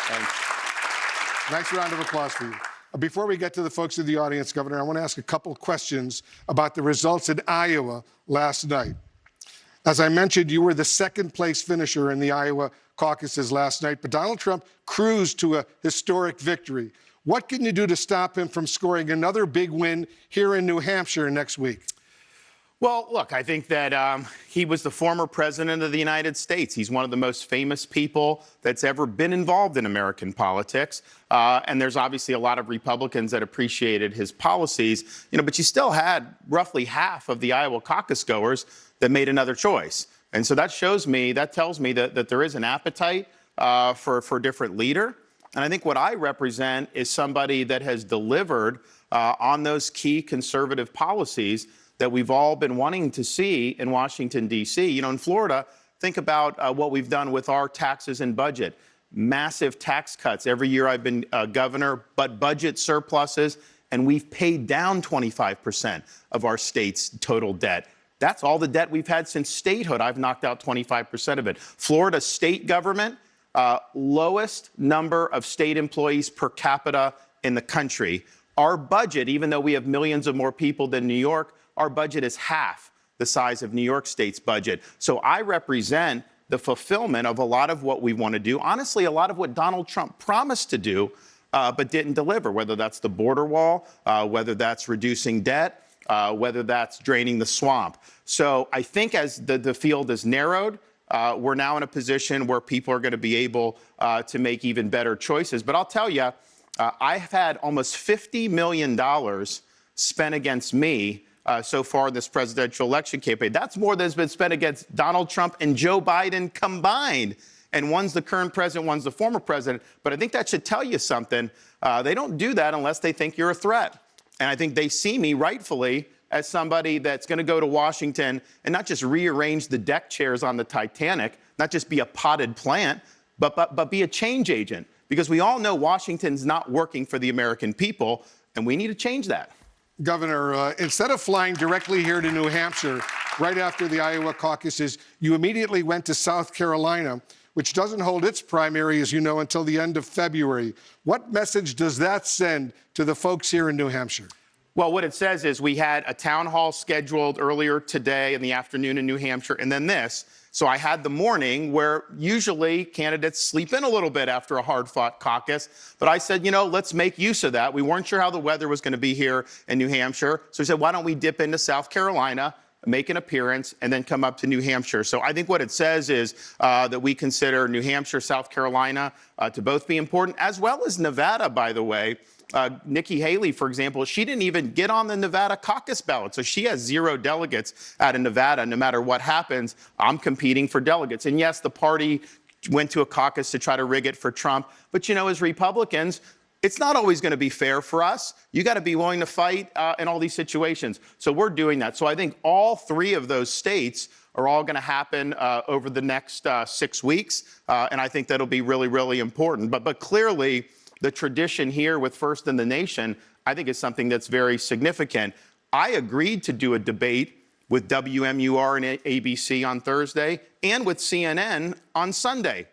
Thanks. Nice round of applause for you. Before we get to the folks in the audience, Governor, I want to ask a couple questions about the results in Iowa last night. As I mentioned, you were the second-place finisher in the Iowa caucuses last night, but Donald Trump cruised to a historic victory. What can you do to stop him from scoring another big win here in New Hampshire next week? Well, look, I think that he was the former president of the United States. He's one of the most famous people that's ever been involved in American politics. And there's obviously a lot of Republicans that appreciated his policies, but you still had roughly half of the Iowa caucus goers that made another choice. And so that tells me that there is an appetite for a different leader. And I think what I represent is somebody that has delivered on those key conservative policies that we've all been wanting to see in Washington, D.C. In Florida, think about what we've done with our taxes and budget. Massive tax cuts every year I've been governor, but budget surpluses, and we've paid down 25% of our state's total debt. That's all the debt we've had since statehood. I've knocked out 25% of it. Florida state government, lowest number of state employees per capita in the country. Our budget, even though we have millions of more people than New York, our budget is half the size of New York State's budget. So I represent the fulfillment of a lot of what we want to do. Honestly, a lot of what Donald Trump promised to do, but didn't deliver, whether that's the border wall, whether that's reducing debt, whether that's draining the swamp. So I think as the field is narrowed, we're now in a position where people are going to be able to make even better choices. But I'll tell you, I've had almost $50 million spent against me so far in this presidential election campaign. That's more than has been spent against Donald Trump and Joe Biden combined. And one's the current president, one's the former president. But I think that should tell you something. They don't do that unless they think you're a threat. And I think they see me rightfully as somebody that's going to go to Washington and not just rearrange the deck chairs on the Titanic, not just be a potted plant, but be a change agent. Because we all know Washington's not working for the American people, and we need to change that. Governor, instead of flying directly here to New Hampshire right after the Iowa caucuses, you immediately went to South Carolina, which doesn't hold its primary, as you know, until the end of February. What message does that send to the folks here in New Hampshire? Well, what it says is we had a town hall scheduled earlier today in the afternoon in New Hampshire, and then this. So I had the morning where usually candidates sleep in a little bit after a hard-fought caucus. But I said, let's make use of that. We weren't sure how the weather was going to be here in New Hampshire. So we said, why don't we dip into South Carolina, make an appearance, and then come up to New Hampshire. So I think what it says is that we consider New Hampshire, South Carolina to both be important, as well as Nevada, by the way. Nikki Haley, for example, she didn't even get on the Nevada caucus ballot. So she has 0 delegates out of Nevada. No matter what happens, I'm competing for delegates. And yes, the party went to a caucus to try to rig it for Trump. But, as Republicans, it's not always going to be fair for us. You got to be willing to fight in all these situations. So we're doing that. So I think all 3 of those states are all going to happen over the next 6 weeks. And I think that'll be really, really important. But clearly, the tradition here with First in the Nation, I think is something that's very significant. I agreed to do a debate with WMUR and ABC on Thursday and with CNN on Sunday.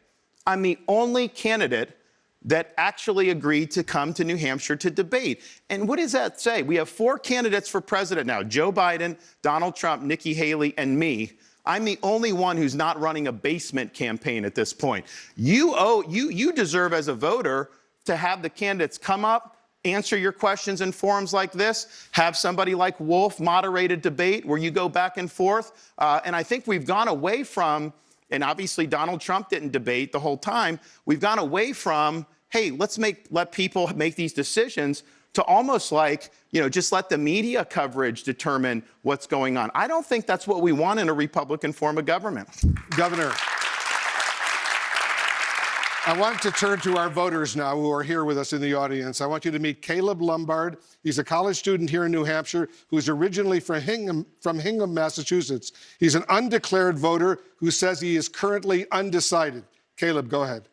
I'm the only candidate that actually agreed to come to New Hampshire to debate. And what does that say? We have 4 candidates for president now: Joe Biden, Donald Trump, Nikki Haley, and me. I'm the only one who's not running a basement campaign at this point. You deserve as a voter to have the candidates come up, answer your questions in forums like this, have somebody like Wolf moderate a debate where you go back and forth. And I think we've gone away from, and obviously Donald Trump didn't debate the whole time, we've gone away from, hey, let's let people make these decisions, to almost like, just let the media coverage determine what's going on. I don't think that's what we want in a Republican form of government. Governor, I want to turn to our voters now who are here with us in the audience. I want you to meet Caleb Lombard. He's a college student here in New Hampshire who's originally from Hingham, Massachusetts. He's an undeclared voter who says he is currently undecided. Caleb, go ahead.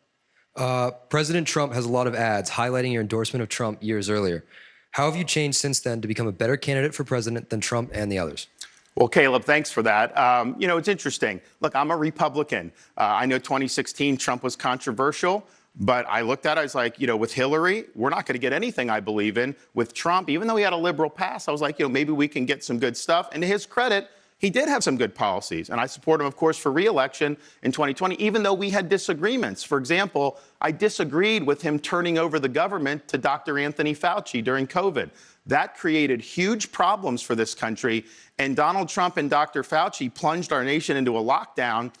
President Trump has a lot of ads highlighting your endorsement of Trump years earlier. How have you changed since then to become a better candidate for president than Trump and the others? Well, Caleb, thanks for that. It's interesting. Look, I'm a Republican. I know 2016 Trump was controversial, But I looked at it, I was like, with Hillary, we're not going to get anything I believe in. With Trump, even though he had a liberal past, I was like, maybe we can get some good stuff. And to his credit, he did have some good policies. And I support him, of course, for re-election in 2020, even though we had disagreements. For example, I disagreed with him turning over the government to Dr. Anthony Fauci during COVID. That created huge problems for this country. And Donald Trump and Dr. Fauci plunged our nation into a lockdown.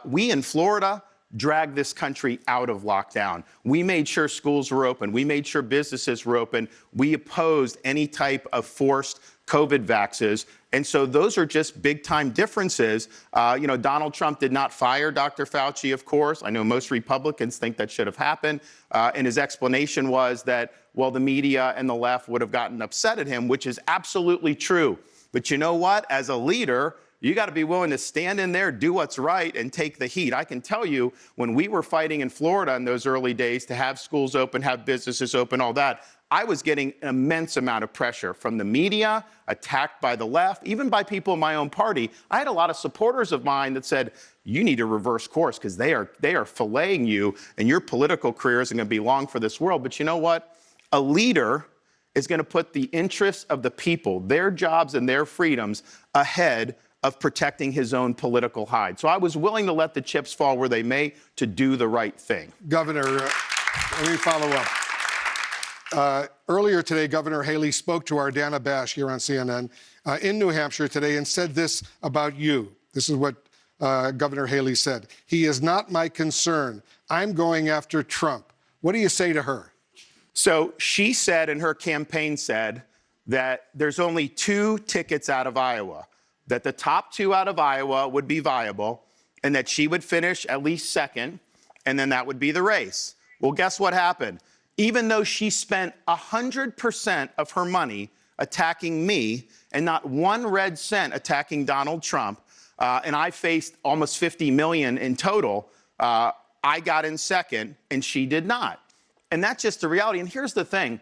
We in Florida dragged this country out of lockdown. We made sure schools were open. We made sure businesses were open. We opposed any type of forced COVID vaxes. And so those are just big time differences. Donald Trump did not fire Dr. Fauci, of course. I know most Republicans think that should have happened. And his explanation was that, well, the media and the left would have gotten upset at him, which is absolutely true. But you know what? As a leader, you got to be willing to stand in there, do what's right, and take the heat. I can tell you, when we were fighting in Florida in those early days to have schools open, have businesses open, all that, I was getting an immense amount of pressure from the media, attacked by the left, even by people in my own party. I had a lot of supporters of mine that said, you need to reverse course because they are filleting you, and your political career isn't going to be long for this world. But you know what? A leader is going to put the interests of the people, their jobs and their freedoms ahead of protecting his own political hide. So I was willing to let the chips fall where they may to do the right thing. Governor, let me follow up. Earlier today, Governor Haley spoke to our Dana Bash here on CNN in New Hampshire today and said this about you. This is what Governor Haley said. He is not my concern. I'm going after Trump. What do you say to her? So she said, and her campaign said, that there's only 2 tickets out of Iowa, that the top 2 out of Iowa would be viable, and that she would finish at least second, and then that would be the race. Well, guess what happened? Even though she spent 100% of her money attacking me and not 1 red cent attacking Donald Trump, and I faced almost $50 million in total, I got in second, and she did not. And that's just the reality. And here's the thing.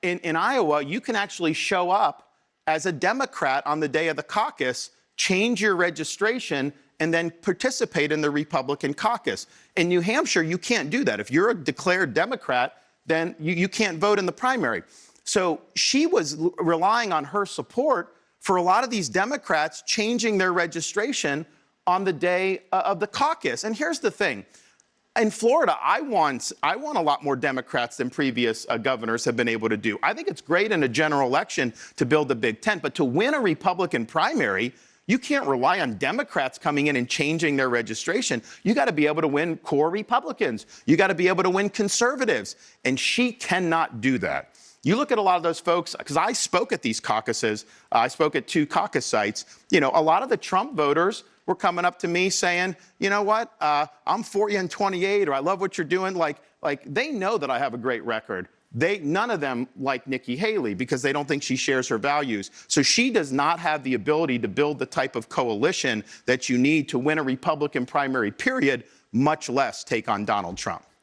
In Iowa, you can actually show up as a Democrat on the day of the caucus, change your registration, and then participate in the Republican caucus. In New Hampshire, you can't do that. If you're a declared Democrat, then you can't vote in the primary. So she was relying on her support for a lot of these Democrats changing their registration on the day of the caucus. And here's the thing. In Florida, I want a lot more Democrats than previous governors have been able to do. I think it's great in a general election to build the Big Tent, but to win a Republican primary, you can't rely on Democrats coming in and changing their registration. You got to be able to win core Republicans. You got to be able to win conservatives. And she cannot do that. You look at a lot of those folks, because I spoke at these caucuses. I spoke at 2 caucus sites. A lot of the Trump voters were coming up to me saying, you know what, I'm for you in 28, or I love what you're doing. Like they know that I have a great record. None of them like Nikki Haley because they don't think she shares her values. So she does not have the ability to build the type of coalition that you need to win a Republican primary, period, much less take on Donald Trump.